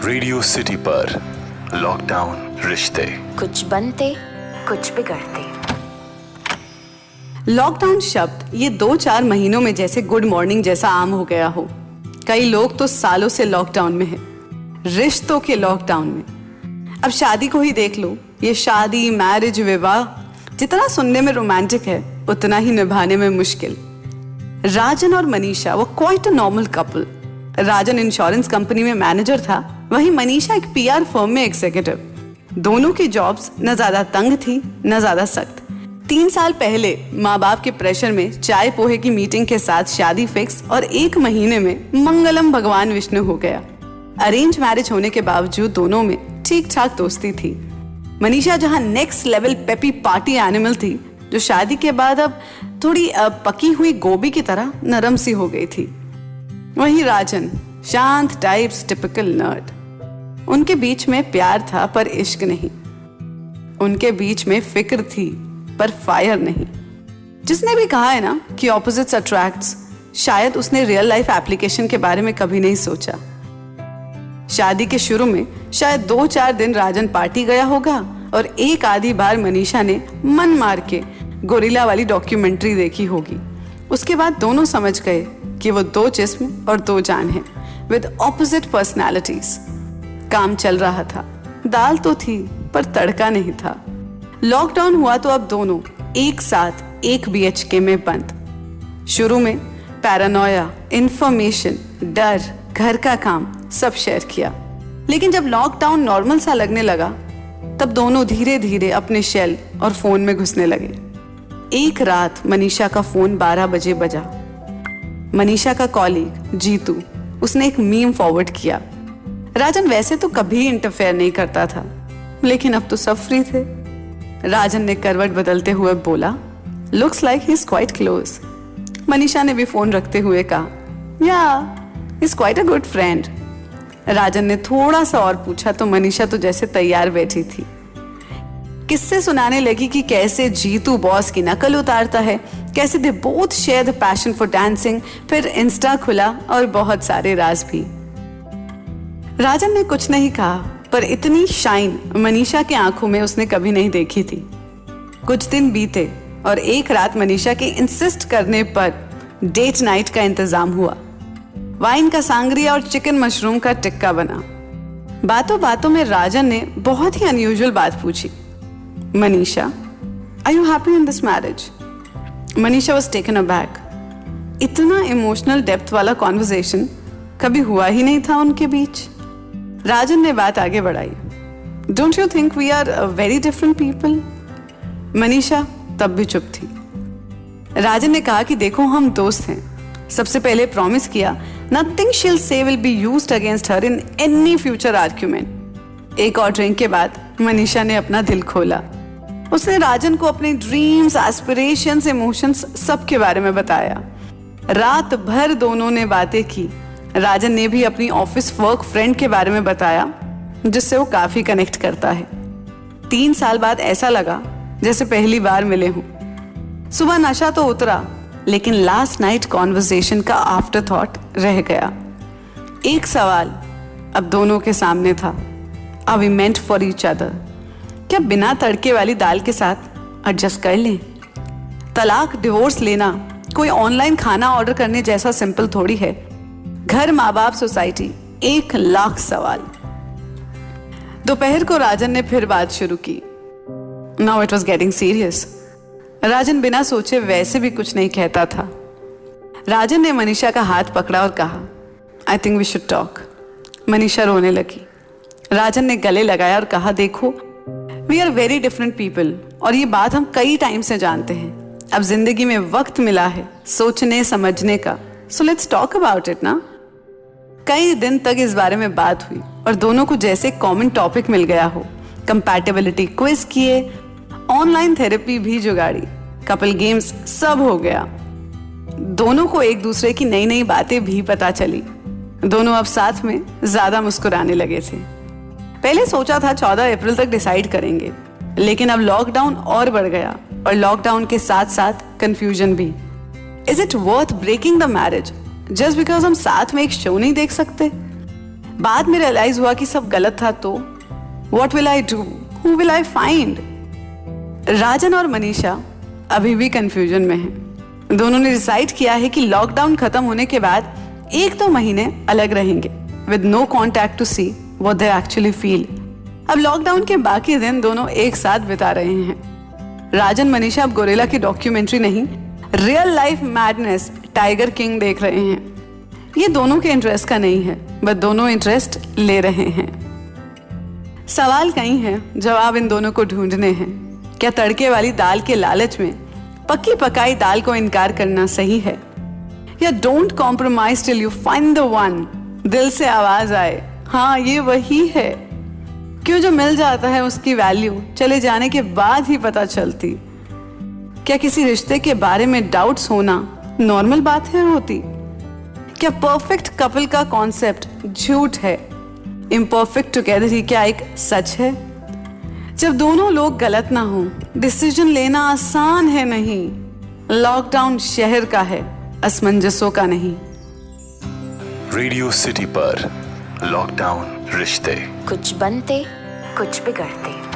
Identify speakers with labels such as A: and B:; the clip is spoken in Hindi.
A: रेडियो सिटी पर लॉकडाउन रिश्ते
B: कुछ बनते कुछ बिगड़ते।
C: लॉकडाउन शब्द ये 2-4 महीनों में जैसे गुड मॉर्निंग जैसा आम हो गया हो। कई लोग तो सालों से लॉकडाउन में हैं, रिश्तों के लॉकडाउन में। अब शादी को ही देख लो, ये शादी, मैरिज, विवाह जितना सुनने में रोमांटिक है उतना ही निभाने में मुश्किल। राजन और मनीषा वो quite a normal couple. Rajan insurance company में मैनेजर था, वहीं मनीषा एक पीआर फर्म में एग्जीक्यूटिव। दोनों की जॉब्स न ज्यादा तंग थी न ज्यादा सख्त। 3 साल पहले माँ बाप के प्रेशर में चाय पोहे की मीटिंग के साथ शादी फिक्स और 1 महीने में मंगलम भगवान विष्णु हो गया। अरेंज मैरिज होने के बावजूद दोनों में ठीक ठाक दोस्ती थी। मनीषा जहाँ next level peppy party animal थी, जो शादी के बाद अब थोड़ी पकी हुई गोभी की तरह नरम सी हो गई थी। वहीं राजन शांत टाइप्स, टिपिकल नर्ड। उनके बीच में प्यार था पर इश्क नहीं। उनके बीच में फिक्र थी पर फायर नहीं। जिसने भी कहा है ना कि ऑपोजिट्स अट्रैक्ट्स, शायद उसने रियल लाइफ एप्लीकेशन के बारे में कभी नहीं सोचा। शादी के शुरू में शायद 2-4 दिन राजन पार्टी गया होगा और एक आधी बार मनीषा ने मन मार के गोरिल्ला वाली डॉक्यूमेंट्री देखी होगी। उसके बाद दोनों समझ गए कि वो 2 जिस्म और 2 जान हैं, विद ऑपोजिट पर्सनैलिटीज। काम चल रहा था, दाल तो थी पर तड़का नहीं था। लॉकडाउन हुआ तो अब दोनों एक साथ एक BHK में बंद। शुरू में पैरानोया, इंफॉर्मेशन, डर, घर का काम सब शेयर किया, लेकिन जब लॉकडाउन नॉर्मल सा लगने लगा तब दोनों धीरे धीरे अपने शेल और फोन में घुसने लगे। एक रात मनीषा का फोन 12 बजे बजा। मनीषा का कॉलीग जीतू, उसने एक मीम फॉरवर्ड किया। राजन वैसे तो कभी इंटरफेयर नहीं करता था, लेकिन अब तो सब फ्री थे। राजन ने करवट बदलते हुए बोला, looks like he is quite close. Manisha ने भी फोन रखते हुए कहा, yeah is quite a good friend. Rajan ने थोड़ा सा और पूछा तो मनीषा तो जैसे तैयार बैठी थी। किस्से सुनाने लगी कि कैसे जीतू बॉस की नकल उतारता है, कैसे they both share the passion for dancing, फिर इंस्टा खुला और बहुत सारे राज भी। राजन ने कुछ नहीं कहा, पर इतनी शाइन मनीषा की आंखों में उसने कभी नहीं देखी थी। कुछ दिन बीते और एक रात मनीषा के इंसिस्ट करने पर डेट नाइट का इंतजाम हुआ। वाइन का सांगरिया और चिकन मशरूम का टिक्का बना। बातों बातों में राजन ने बहुत ही अनयूजुअल बात पूछी, Manisha, are you happy in this marriage? Manisha was taken aback. इतना इमोशनल डेप्थ वाला कॉन्वर्सेशन कभी हुआ ही नहीं था उनके बीच। राजन ने बात आगे बढ़ाई, don't you think we are very different people? Manisha तब भी चुप थी। राजन ने कहा कि देखो, हम दोस्त हैं। सबसे पहले प्रॉमिस किया, नथिंग शील से will be used against her in any future argument. एक और ड्रिंक के बाद मनीषा ने अपना दिल खोला। उसने राजन को अपने ड्रीम्स, एस्पिरेशंस, इमोशंस सब के बारे में बताया। रात भर दोनों ने बातें की। राजन ने भी अपनी ऑफिस वर्क फ्रेंड के बारे में बताया, जिससे वो काफी कनेक्ट करता है। 3 साल बाद ऐसा लगा जैसे पहली बार मिले हों। सुबह नशा तो उतरा, लेकिन लास्ट नाइट कॉन्वर्सेशन का आफ्टर थॉट रह गया। एक सवाल अब दोनों के सामने था, are we meant for each other? क्या बिना तड़के वाली दाल के साथ एडजस्ट कर लें? तलाक, डिवोर्स लेना कोई ऑनलाइन खाना ऑर्डर करने जैसा सिंपल थोड़ी है। घर, माँ बाप, सोसाइटी, 1 लाख सवाल। दोपहर को राजन ने फिर बात शुरू की। Now it was getting serious. Rajan बिना सोचे वैसे भी कुछ नहीं कहता था। राजन ने मनीषा का हाथ पकड़ा और कहा, I think we should talk. Manisha रोने लगी। राजन ने गले लगाया और कहा, देखो, we are very different people और ये बात हम कई टाइम से जानते हैं। अब जिंदगी में वक्त मिला है सोचने समझने का, so let's talk about it ना। कई दिन तक इस बारे में बात हुई और दोनों को जैसे कॉमन टॉपिक मिल गया हो। कंपैटिबिलिटी क्विज किए, ऑनलाइन थेरेपी भी जुगाड़ी, कपल गेम्स सब हो गया। दोनों को एक दूसरे की नई नई बातें भी पता चली। दोनों अब साथ में ज्यादा मुस्कुराने लगे थे। पहले सोचा था 14 अप्रैल तक डिसाइड करेंगे, लेकिन अब लॉकडाउन और बढ़ गया और लॉकडाउन के साथ साथ कंफ्यूजन भी। Is it worth breaking the marriage just because हम साथ में एक शो नहीं देख सकते? बाद में रियलाइज हुआ कि सब गलत था, तो what will I do, who will I find. Rajan और मनीषा अभी भी कंफ्यूजन में हैं। दोनों ने डिसाइड किया है कि लॉकडाउन खत्म होने के बाद 1-2 महीने अलग रहेंगे with no contact to see what they actually feel. अब लॉकडाउन के बाकी दिन दोनों एक साथ बिता रहे हैं। राजन मनीषा अब गोरिल्ला की डॉक्यूमेंट्री नहीं, real life madness tiger king देख रहे हैं। ये दोनों के इंटरेस्ट का नहीं है, बस दोनों इंटरेस्ट ले रहे हैं। सवाल कई हैं, जवाब इन दोनों को ढूंढने हैं। क्या तड़के वाली दाल के लालच में पक्की पकाई दाल को इनकार करना सही है, या don't compromise till you find the one, दिल से आवाज आए हाँ ये वही है। क्यों जो मिल जाता है उसकी वैल्यू चले जाने के बाद ही पता चलती। क्या किसी रिश्ते के बारे में डाउट्स होना नॉर्मल बात है होती? क्या परफेक्ट कपल का कॉन्सेप्ट झूठ है? इम्परफेक्ट टुगेदर ही क्या एक सच है? जब दोनों लोग गलत ना हो, डिसीजन लेना आसान है नहीं। लॉकडाउन शहर का है, असमंजसों का नहीं।
A: रेडियो सिटी पर लॉकडाउन रिश्ते।
B: कुछ बनते कुछ बिगड़ते।